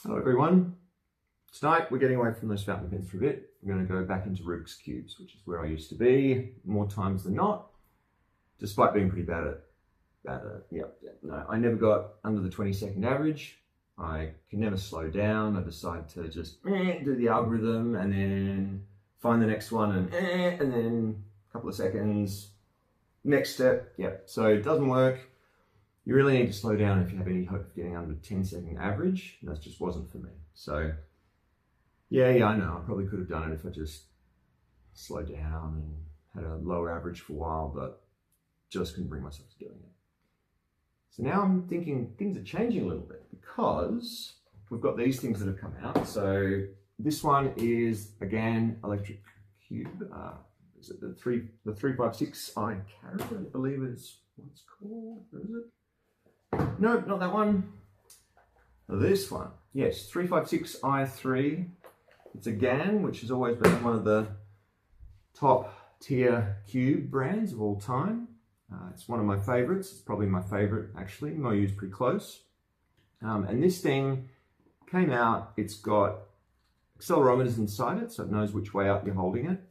Hello everyone. Tonight we're getting away from those fountain pens for a bit. We're going to go back into Rubik's cubes, which is where I used to be more times than not, despite being pretty bad at it. No, I never got under the 20-second average. I can never slow down. I decide to just do the algorithm and then find the next one and then a couple of seconds, next step. So it doesn't work. You really need to slow down if you have any hope of getting under 10-second average. That just wasn't for me. So yeah, I know. I probably could have done it if I just slowed down and had a lower average for a while, but just couldn't bring myself to doing it. So now I'm thinking things are changing a little bit because we've got these things that have come out. So this one is a GAN electric cube. Is it the 356i carat, I believe is what it's called. Or is it? No, not that one. This one. Yes, 356i3. It's a GAN, which has always been one of the top tier cube brands of all time. It's one of my favorites. It's probably my favorite, actually. I use pretty close. And this thing came out. It's got accelerometers inside it, so it knows which way up you're holding it.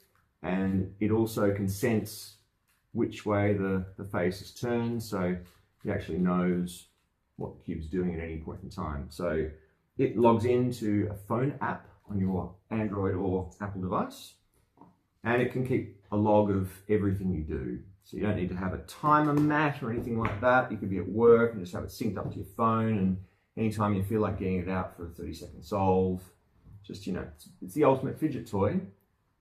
And it also can sense which way the face is turned, so it actually knows what the cube's doing at any point in time. So it logs into a phone app on your Android or Apple device, and it can keep a log of everything you do. So you don't need to have a timer mat or anything like that. You could be at work and just have it synced up to your phone, and anytime you feel like getting it out for a 30-second solve, just, it's the ultimate fidget toy.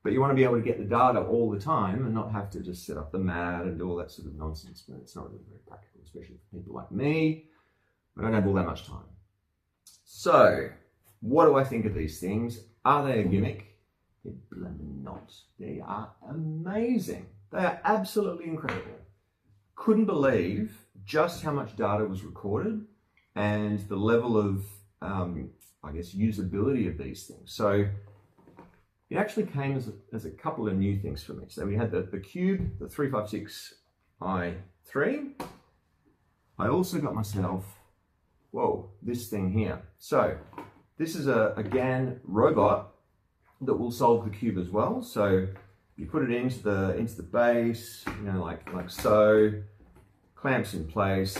But you want to be able to get the data all the time and not have to just set up the mat and do all that sort of nonsense. But it's not really very practical, especially for people like me. I don't have all that much time. So, what do I think of these things? Are they a gimmick? They're bloody not. They are amazing. They are absolutely incredible. Couldn't believe just how much data was recorded and the level of, usability of these things. So, it actually came as a couple of new things for me. So we had the cube, the 356i3. I also got myself, this thing here. So this is a GAN robot that will solve the cube as well. So you put it into the base, like so, clamps in place,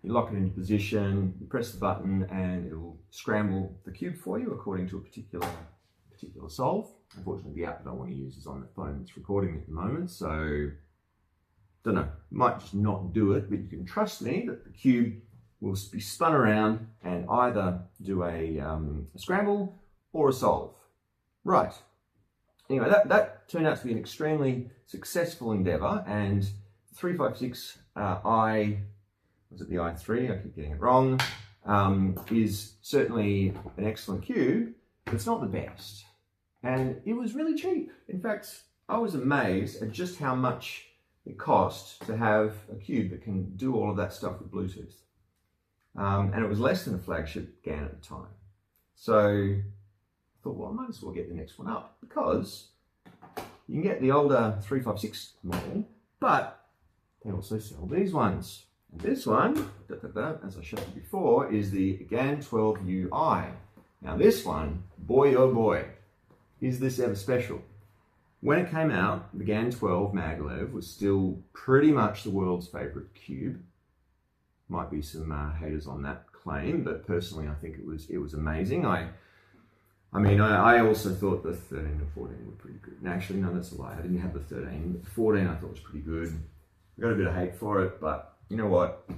you lock it into position, you press the button, and it will scramble the cube for you according to a particular solve. Unfortunately, the app that I want to use is on the phone that's recording at the moment, so don't know, might just not do it, but you can trust me that the cube will be spun around and either do a scramble or a solve. Right. Anyway, that turned out to be an extremely successful endeavor, and 356i, was it the i3? I keep getting it wrong. Is certainly an excellent cube, but it's not the best. And it was really cheap. In fact, I was amazed at just how much it cost to have a cube that can do all of that stuff with Bluetooth. And it was less than a flagship GAN at the time. So I thought, well, I might as well get the next one up, because you can get the older 356 model, but they also sell these ones. And this one, as I showed you before, is the GAN12 UI. Now this one, boy oh boy, is this ever special. When it came out, the GAN12 maglev was still pretty much the world's favorite cube. Might be some haters on that claim, but personally I think it was amazing. I also thought the 13 and 14 were pretty good. And actually, no, that's a lie. I didn't have the 13, but the 14 I thought was pretty good. I got a bit of hate for it, but you know what?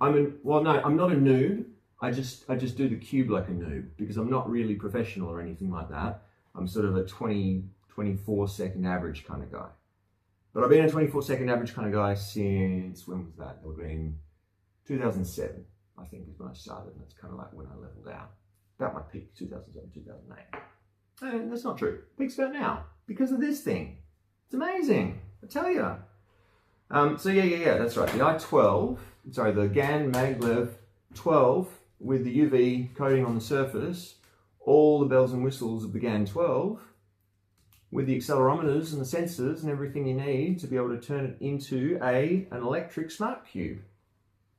I'm not a noob. I just do the cube like a noob, because I'm not really professional or anything like that. I'm sort of a 24-second average kind of guy. But I've been a 24-second average kind of guy since, when was that? It would have been 2007, I think, is when I started. And that's kind of like when I leveled out. About my peak, 2007, 2008. And that's not true. Peak's about now, because of this thing. It's amazing, I tell you. So yeah, that's right. The GAN maglev 12 with the UV coating on the surface, all the bells and whistles of the GAN12, with the accelerometers and the sensors and everything you need to be able to turn it into an electric smart cube.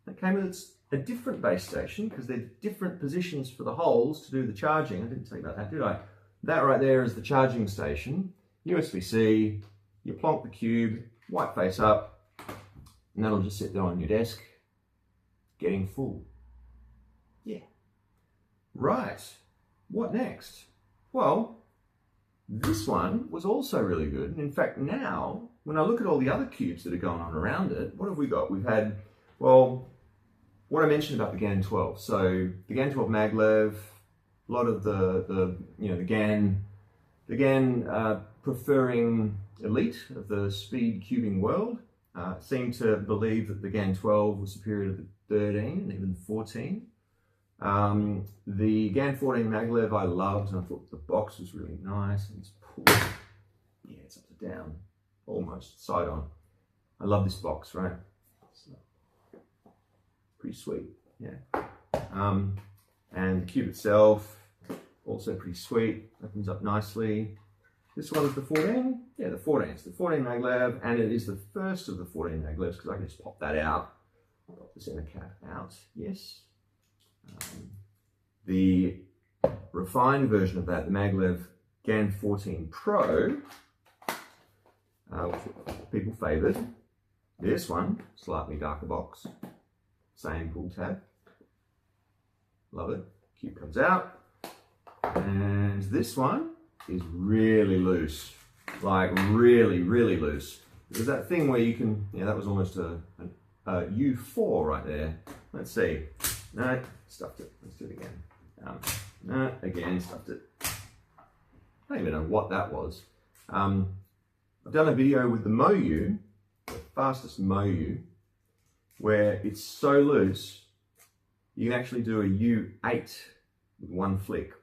That came with its a different base station, because they're different positions for the holes to do the charging. I didn't tell you about that, did I? That right there is the charging station. USB-C, you plonk the cube, white face up, and that'll just sit there on your desk, getting full. Yeah. Right, what next? Well, this one was also really good. And in fact, now, when I look at all the other cubes that are going on around it, what have we got? We've had, well, what I mentioned about the GAN12. So the GAN12 maglev, a lot of the GAN preferring elite of the speed cubing world seem to believe that the GAN12 was superior to the 13 and even 14. The GAN14 maglev I loved, and I thought the box was really nice. And it's pulled, yeah, it's upside down, almost side on. I love this box, right? So, pretty sweet, yeah. And the cube itself, also pretty sweet, opens up nicely. This one is the 14? Yeah, the 14. It's the 14 maglev, and it is the first of the 14 maglevs, because I can just pop that out. Pop the center cap out, yes. The refined version of that, the maglev GAN14 Pro, which people favoured. This one, slightly darker box, same pull tab. Love it. Cube comes out. And this one is really loose, like really, really loose. There's that thing where you can, yeah, that was almost a U4 right there. Let's see. No, stuffed it. Let's do it again. No, again, stuffed it. I don't even know what that was. I've done a video with the Moyu, the fastest Moyu, where it's so loose, you can actually do a U8 with one flick.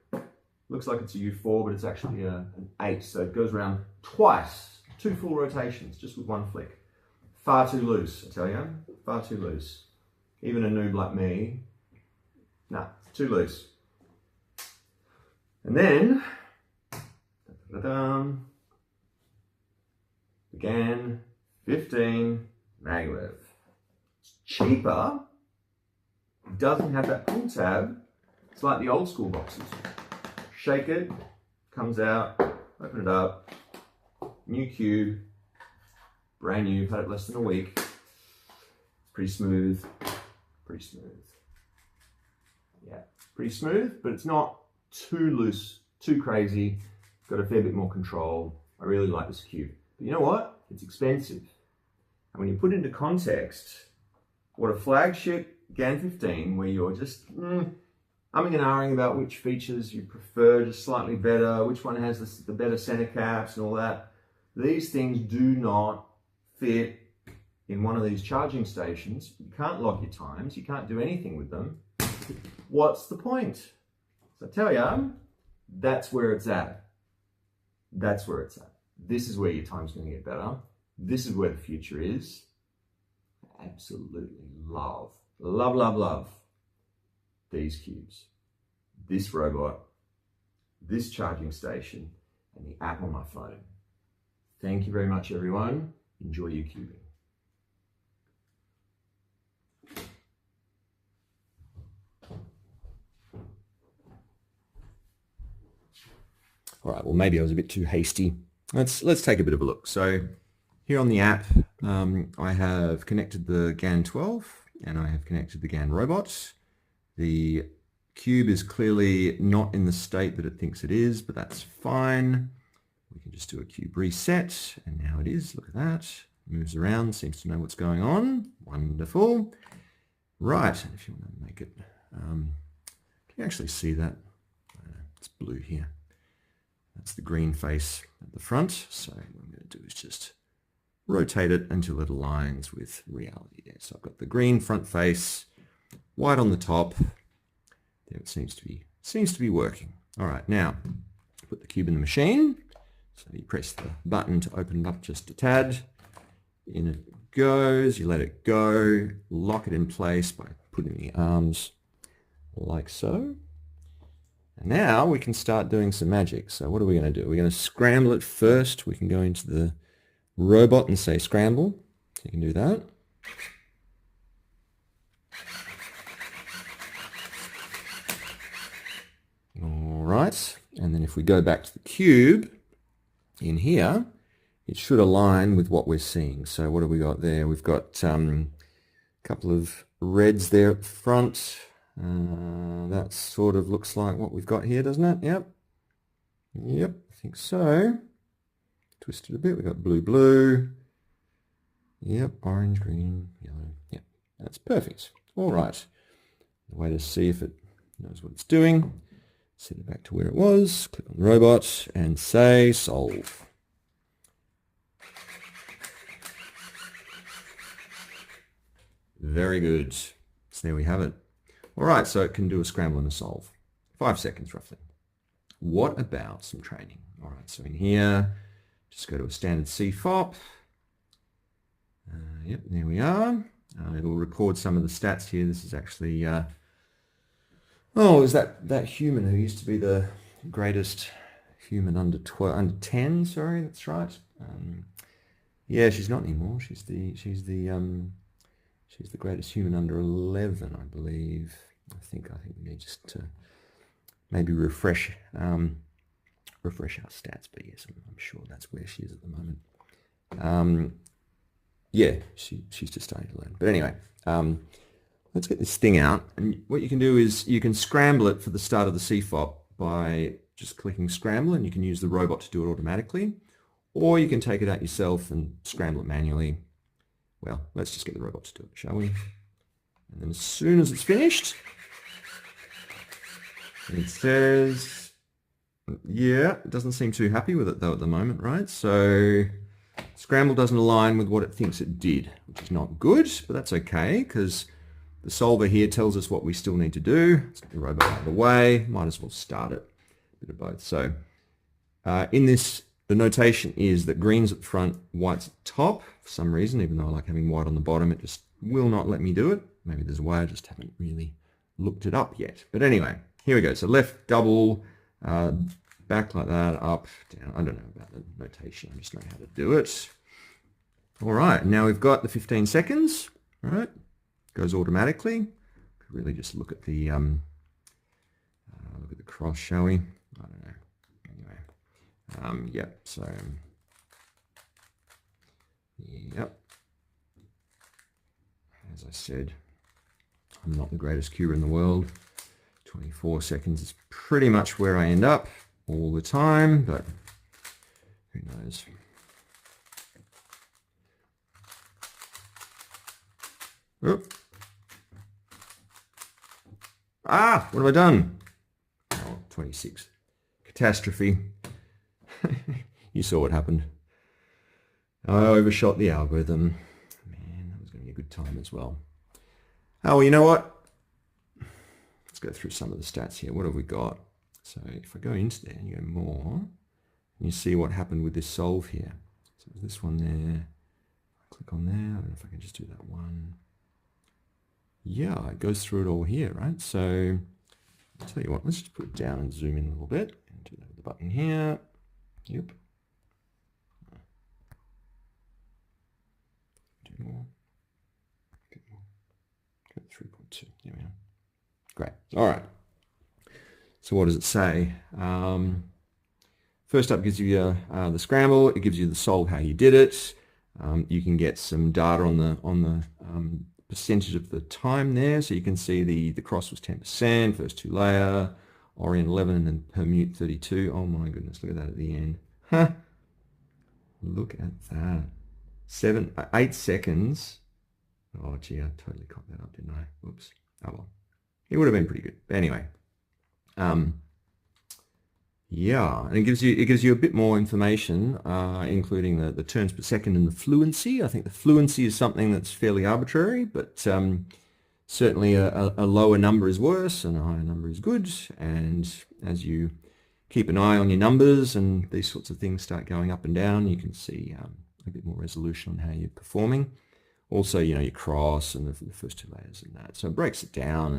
Looks like it's a U4, but it's actually an 8, so it goes around twice, 2 full rotations, just with one flick. Far too loose, I tell you, far too loose. Even a noob like me, nah, it's too loose. And then, the GAN15 maglev. It's cheaper, doesn't have that pull tab. It's like the old school boxes. Shake it, comes out, open it up, new cube, brand new, had it less than a week. It's pretty smooth, pretty smooth. Yeah, pretty smooth, but it's not too loose, too crazy. Got a fair bit more control. I really like this cube. But you know what? It's expensive. And when you put it into context, what a flagship GAN15, where you're just umming and ahhing about which features you prefer just slightly better, which one has the better center caps and all that. These things do not fit in one of these charging stations. You can't log your times. You can't do anything with them. What's the point? So I tell you, that's where it's at. That's where it's at. This is where your time's going to get better. This is where the future is. I absolutely love these cubes, this robot, this charging station, and the app on my phone. Thank you very much, everyone. Enjoy your cubing. All right, well, maybe I was a bit too hasty. Let's take a bit of a look. So here on the app, I have connected the GAN12 and I have connected the GAN robot. The cube is clearly not in the state that it thinks it is, but that's fine. We can just do a cube reset, and now it is. Look at that. Moves around, seems to know what's going on. Wonderful. Right, if you want to make it, can you actually see that? It's blue here. That's the green face at the front. So what I'm going to do is just rotate it until it aligns with reality there. So I've got the green front face, white on the top. There it seems to be working. All right, now put the cube in the machine. So you press the button to open it up just a tad. In it goes, you let it go, lock it in place by putting the arms like so. And now we can start doing some magic. So what are we going to do? We're going to scramble it first. We can go into the robot and say scramble. So you can do that. All right, and then if we go back to the cube in here, it should align with what we're seeing. So what have we got there? We've got a couple of reds there at the front. That sort of looks like what we've got here, doesn't it? Yep. Yep, I think so. Twist it a bit. We've got blue, blue. Yep, orange, green, yellow. Yep, that's perfect. All right. The way to see if it knows what it's doing. Set it back to where it was. Click on the robot and say solve. Very good. So there we have it. All right, so it can do a scramble and a solve. 5 seconds roughly. What about some training? All right, so in here, just go to a standard CFOP. Yep, there we are. It'll record some of the stats here. This is actually, is that human who used to be the greatest human under 10? Sorry, that's right. Yeah, she's not anymore. She's the greatest human under 11, I believe. I think we need just to maybe refresh our stats. But yes, I'm sure that's where she is at the moment. Yeah, she's just starting to learn. But anyway, let's get this thing out. And what you can do is you can scramble it for the start of the CFOP by just clicking scramble, and you can use the robot to do it automatically. Or you can take it out yourself and scramble it manually. Well, let's just get the robot to do it, shall we? And then as soon as it's finished, it says, yeah, it doesn't seem too happy with it though at the moment, right? So scramble doesn't align with what it thinks it did, which is not good, but that's okay because the solver here tells us what we still need to do. Let's get the robot out of the way. Might as well start it. A bit of both. So in this, the notation is that green's at the front, white's at the top. For some reason, even though I like having white on the bottom, it just will not let me do it. Maybe there's a way, I just haven't really looked it up yet. But anyway, here we go. So left double, back like that, up, down. I don't know about the notation. I just know how to do it. All right, now we've got the 15 seconds. All right, goes automatically. Could really just look at the cross, shall we? I don't know. Anyway, yep. So, yep. As I said, I'm not the greatest cuber in the world. 24 seconds is pretty much where I end up all the time, but who knows? Oop. Ah, what have I done? Oh, 26. Catastrophe. You saw what happened. I overshot the algorithm. Man, that was going to be a good time as well. Oh, well, you know what? Let's go through some of the stats here. What have we got? So if I go into there and you go more, and you see what happened with this solve here. So this one there. Click on there. I don't know if I can just do that one. Yeah, it goes through it all here, right? So I'll tell you what, let's just put it down and zoom in a little bit and do that with the button here. Yep. Do more. Get more. Go 3.2. There we are. Great. All right. So what does it say? First up gives you the scramble. It gives you the solve, how you did it. You can get some data on the percentage of the time there. So you can see the cross was 10%, first two layer, orient 11, and then permute 32. Oh my goodness, look at that at the end. Huh. Look at that. 8 seconds. Oh gee, I totally cocked that up, didn't I? Whoops. Oh well. It would have been pretty good. But anyway. Yeah, and it gives you a bit more information, including the turns per second and the fluency. I think the fluency is something that's fairly arbitrary, but certainly a lower number is worse and a higher number is good. And as you keep an eye on your numbers and these sorts of things start going up and down, you can see a bit more resolution on how you're performing. Also, you know, your cross and the first two layers and that. So it breaks it down,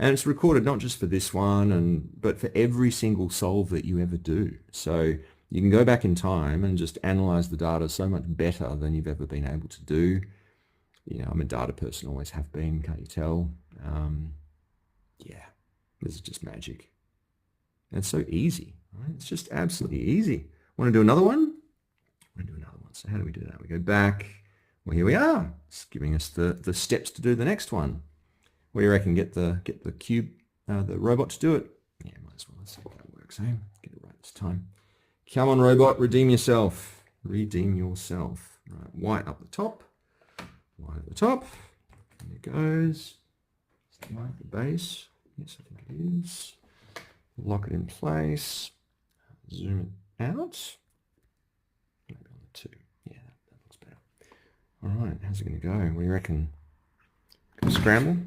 and it's recorded not just for this one, but for every single solve that you ever do. So you can go back in time and just analyze the data so much better than you've ever been able to do. You know, I'm a data person, always have been, can't you tell? Yeah, this is just magic. And it's so easy. Right? It's just absolutely easy. Want to do another one? Want to do another one. So how do we do that? We go back. Well, here we are. It's giving us the steps to do the next one. What do you reckon? Get the cube, the robot to do it? Yeah, might as well. Let's see if that works, eh? Get it right this time. Come on, robot, redeem yourself. Redeem yourself. Right, white up the top. White at the top. There it goes. Is that right? The base. Yes, I think it is. Lock it in place. Zoom it out. Maybe on the 2. Yeah, that looks better. All right, how's it going to go? What do you reckon? Gonna scramble?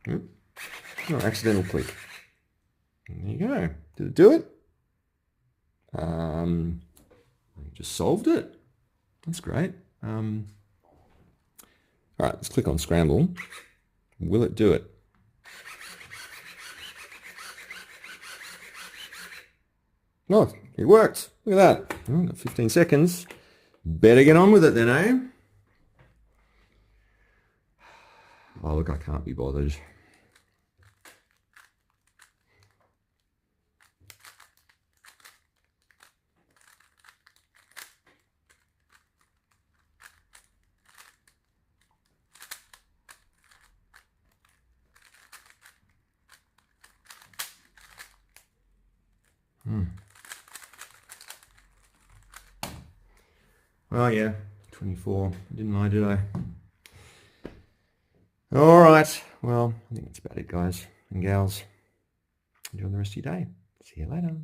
Oop. Oh, accidental click. And there you go. Did it do it? Just solved it. That's great. All right, let's click on scramble. Will it do it? Oh, it worked. Look at that. Oh, got 15 seconds. Better get on with it then, eh? Oh, look, I can't be bothered. Oh yeah, 24. Didn't lie, did I? All right. Well, I think that's about it, guys and gals. Enjoy the rest of your day. See you later.